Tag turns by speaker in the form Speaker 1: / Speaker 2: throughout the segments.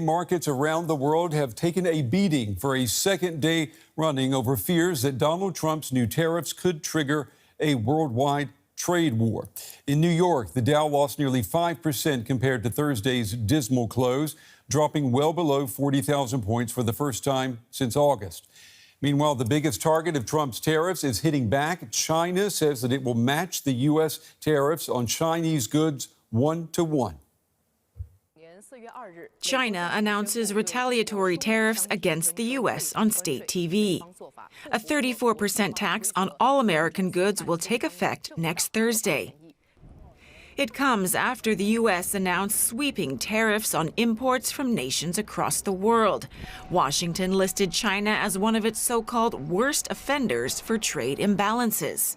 Speaker 1: Markets around the world have taken a beating for a second day running over fears that Donald Trump's new tariffs could trigger a worldwide trade war. In New York, the Dow lost nearly 5% compared to Thursday's dismal close, dropping well below 40,000 points for the first time since August. Meanwhile, the biggest target of Trump's tariffs is hitting back. China says that it will match the U.S. tariffs on Chinese goods 1-to-1.
Speaker 2: China announces retaliatory tariffs against the U.S. on state TV. A 34% tax on all American goods will take effect next Thursday. It comes after the U.S. announced sweeping tariffs on imports from nations across the world. Washington listed China as one of its so-called worst offenders for trade imbalances.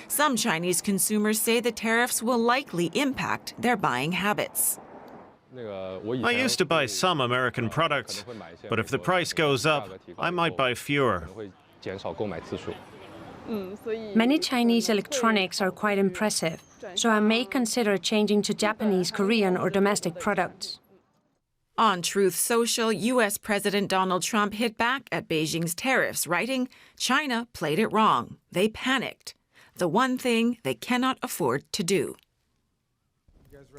Speaker 2: Some Chinese consumers say the tariffs will likely impact their buying habits.
Speaker 3: I used to buy some American products, but if the price goes up, I might buy fewer.
Speaker 4: Many Chinese electronics are quite impressive, so I may consider changing to Japanese, Korean, or domestic products.
Speaker 2: On Truth Social, U.S. President Donald Trump hit back at Beijing's tariffs, writing, "China played it wrong. They panicked. The one thing they cannot afford to do."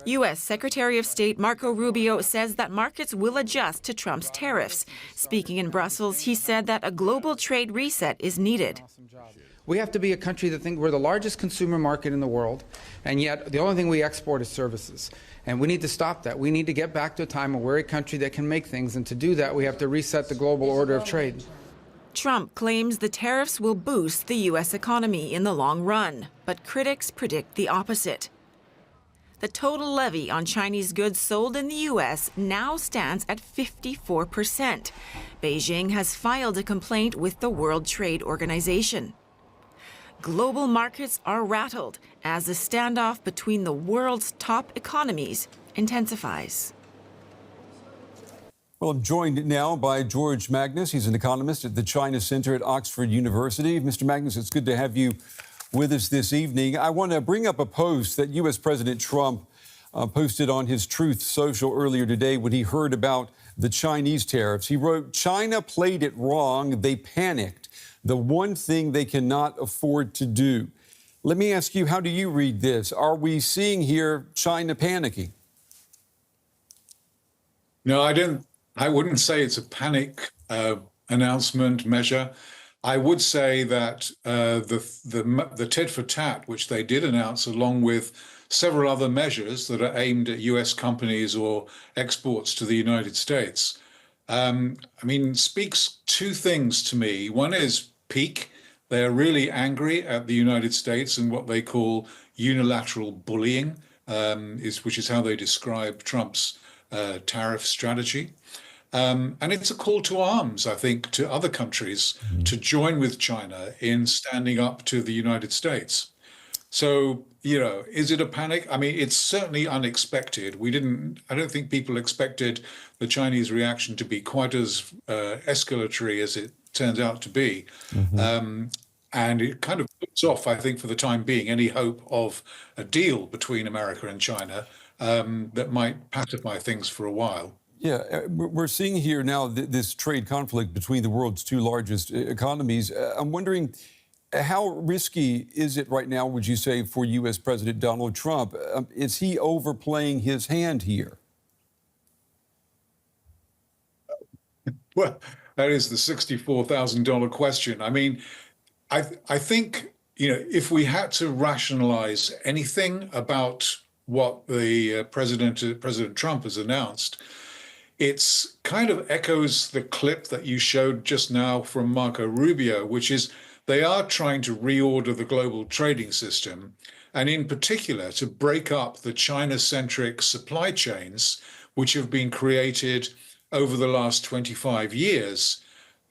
Speaker 2: U.S. Secretary of State Marco Rubio says that markets will adjust to Trump's tariffs. Speaking in Brussels, he said that a global trade reset is needed.
Speaker 5: We have to be a country that thinks we're the largest consumer market in the world, and yet the only thing we export is services. And we need to stop that. We need to get back to a time where we're a country that can make things, and to do that, we have to reset the global order of trade.
Speaker 2: Trump claims the tariffs will boost the U.S. economy in the long run, but critics predict the opposite. The total levy on Chinese goods sold in the U.S. now stands at 54%. Beijing has filed a complaint with the World Trade Organization. Global markets are rattled as the standoff between the world's top economies intensifies.
Speaker 1: Well, I'm joined now by George Magnus. He's an economist at the China Center at Oxford University. Mr. Magnus, it's good to have you with us this evening. I want to bring up a post that U.S. President Trump posted on his Truth Social earlier today when he heard about the Chinese tariffs. He wrote, "China played it wrong. They panicked. The one thing they cannot afford to do." Let me ask you, how do you read this? Are we seeing here China panicking?
Speaker 6: No, I wouldn't say it's a panic announcement measure. I would say that the tit for tat, which they did announce, along with several other measures that are aimed at U.S. companies or exports to the United States, speaks two things to me. One is pique. They're really angry at the United States and what they call unilateral bullying, which is how they describe Trump's tariff strategy. And it's a call to arms, I think, to other countries to join with China in standing up to the United States. So, is it a panic? I mean, it's certainly unexpected. I don't think people expected the Chinese reaction to be quite as escalatory as it turns out to be. And it kind of puts off, I think, for the time being, any hope of a deal between America and China that might pacify things for a while.
Speaker 1: Yeah, we're seeing here now this trade conflict between the world's two largest economies. I'm wondering, how risky is it right now, would you say, for U.S. President Donald Trump? Is he overplaying his hand here?
Speaker 6: Well, that is the $64,000 question. I mean, I think, if we had to rationalize anything about what the President Trump has announced, it's kind of echoes the clip that you showed just now from Marco Rubio, which is they are trying to reorder the global trading system, and in particular to break up the China-centric supply chains, which have been created over the last 25 years.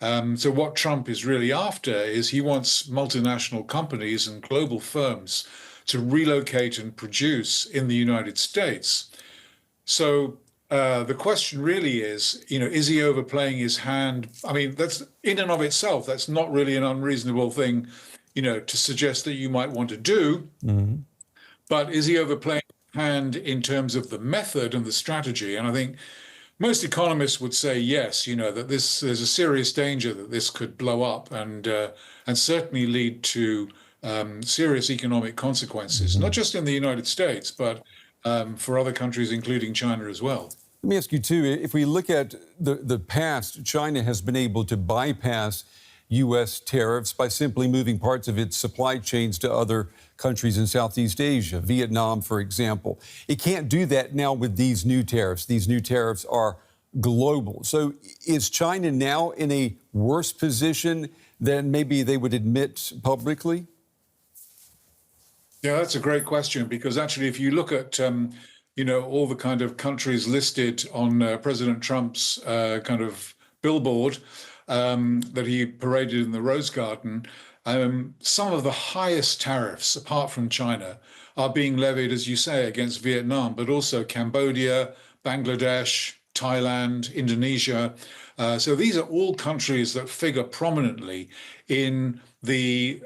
Speaker 6: So what Trump is really after is he wants multinational companies and global firms to relocate and produce in the United States. So the question really is he overplaying his hand? I mean, that's in and of itself, that's not really an unreasonable thing, to suggest that you might want to do. But is he overplaying his hand in terms of the method and the strategy? And I think most economists would say yes, that there's a serious danger that this could blow up and certainly lead to serious economic consequences, not just in the United States, but for other countries, including China as well.
Speaker 1: Let me ask you, too, if we look at the past, China has been able to bypass U.S. tariffs by simply moving parts of its supply chains to other countries in Southeast Asia, Vietnam, for example. It can't do that now with these new tariffs. These new tariffs are global. So is China now in a worse position than maybe they would admit publicly?
Speaker 6: Yeah, that's a great question, because actually, if you look at all the kind of countries listed on President Trump's kind of billboard that he paraded in the Rose Garden, some of the highest tariffs, apart from China, are being levied, as you say, against Vietnam, but also Cambodia, Bangladesh, Thailand, Indonesia. So these are all countries that figure prominently in the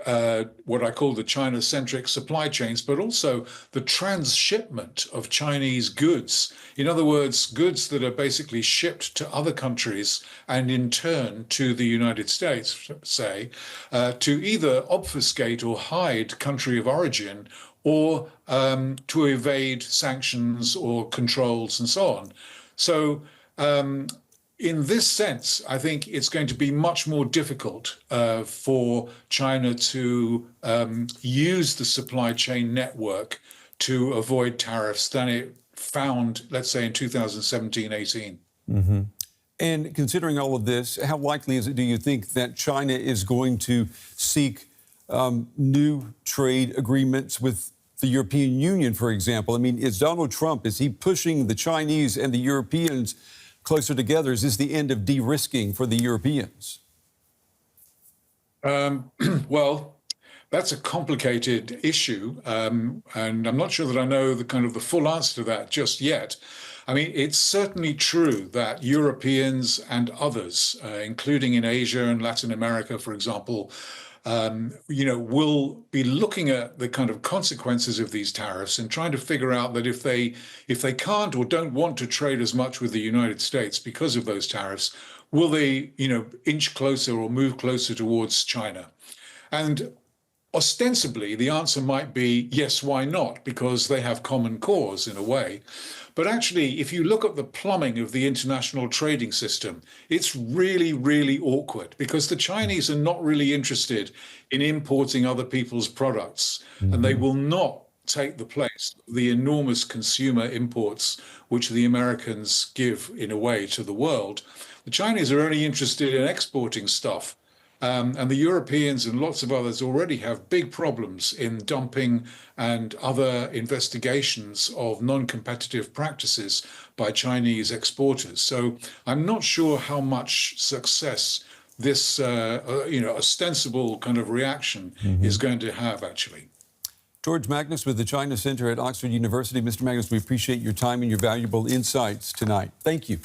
Speaker 6: what I call the China-centric supply chains, but also the transshipment of Chinese goods. In other words, goods that are basically shipped to other countries and in turn to the United States, say, to either obfuscate or hide country of origin or to evade sanctions or controls and so on. So in this sense, I think it's going to be much more difficult for China to use the supply chain network to avoid tariffs than it found, let's say, in 2017-18.
Speaker 1: Mm-hmm. And considering all of this, how likely is it, do you think, that China is going to seek new trade agreements with the European Union, for example? I mean, is Donald Trump, is he pushing the Chinese and the Europeans closer together? Is this the end of de-risking for the Europeans?
Speaker 6: Well, that's a complicated issue, and I'm not sure that I know the full answer to that just yet. I mean, it's certainly true that Europeans and others, including in Asia and Latin America, for example, will be looking at the kind of consequences of these tariffs and trying to figure out that if they can't or don't want to trade as much with the United States because of those tariffs, will they, inch closer or move closer towards China? And ostensibly, the answer might be yes, why not? Because they have common cause in a way. But actually, if you look at the plumbing of the international trading system, it's really, really awkward because the Chinese are not really interested in importing other people's products, and they will not take the place of the enormous consumer imports which the Americans give in a way to the world. The Chinese are only interested in exporting stuff. And the Europeans and lots of others already have big problems in dumping and other investigations of non-competitive practices by Chinese exporters. So I'm not sure how much success this, ostensible kind of reaction is going to have, actually.
Speaker 1: George Magnus with the China Center at Oxford University. Mr. Magnus, we appreciate your time and your valuable insights tonight. Thank you.